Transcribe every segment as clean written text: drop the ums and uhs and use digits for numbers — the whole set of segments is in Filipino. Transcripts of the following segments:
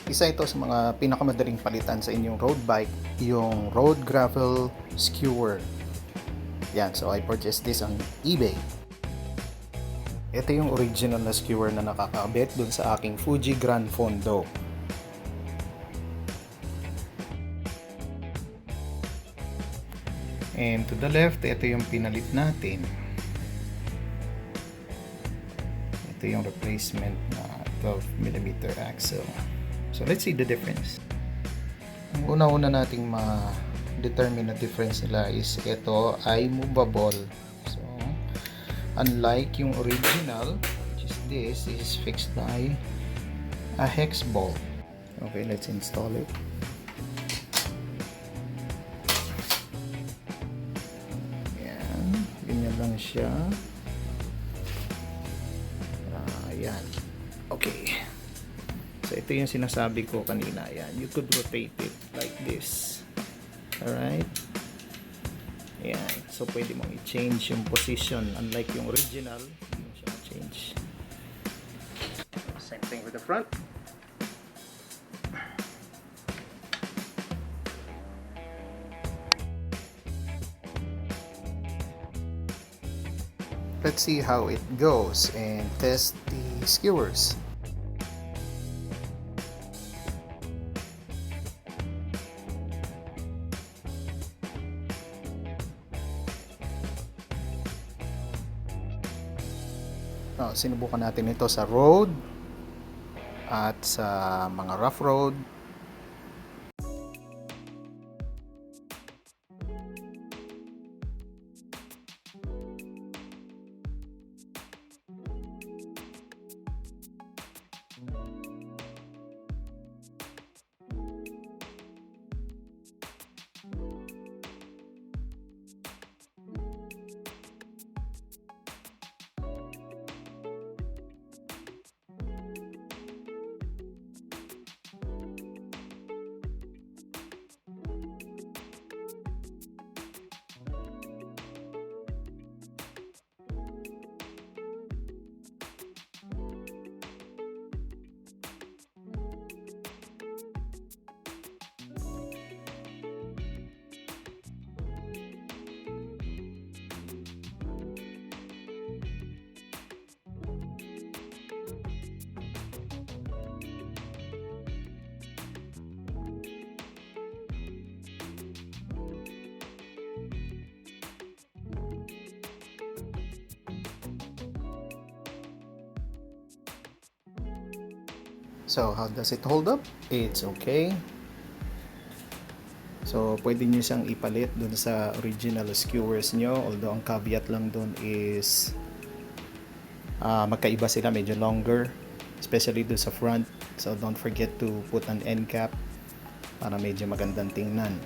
Isa ito sa mga pinakamadaling palitan sa inyong road bike, yung road gravel skewer. Yan, so I purchased this on eBay. Ito yung original na skewer na nakakabit dun sa aking Fuji Gran Fondo. And to the left, ito yung pinalit natin. Ito yung replacement na 12mm axle. So let's see the difference. Ang una-una nating ma-determine na difference nila is ito ay movable. So unlike yung original, which is this is fixed by a hex bolt. Okay, let's install it. Ayan, ganyan lang siya. Ayan. Okay. So ito yung sinasabi ko kanina. Ayan, you could rotate it like this. Alright. Ayan. So pwede mong i-change yung position. Unlike yung original, hindi mo siya change. Same thing with the front. Let's see how it goes and test the skewers. Sinubukan natin ito sa road at sa mga rough road. So, how does it hold up? It's okay. So, pwede nyo siyang ipalit dun sa original skewers nyo. Although, ang caveat lang dun is magkaiba sila, medyo longer. Especially dun sa front. So, don't forget to put an end cap para medyo magandang tingnan.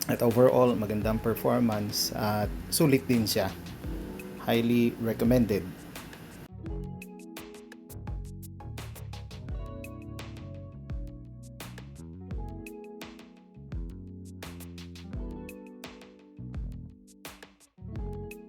At overall, magandang performance at sulit din siya. Highly recommended.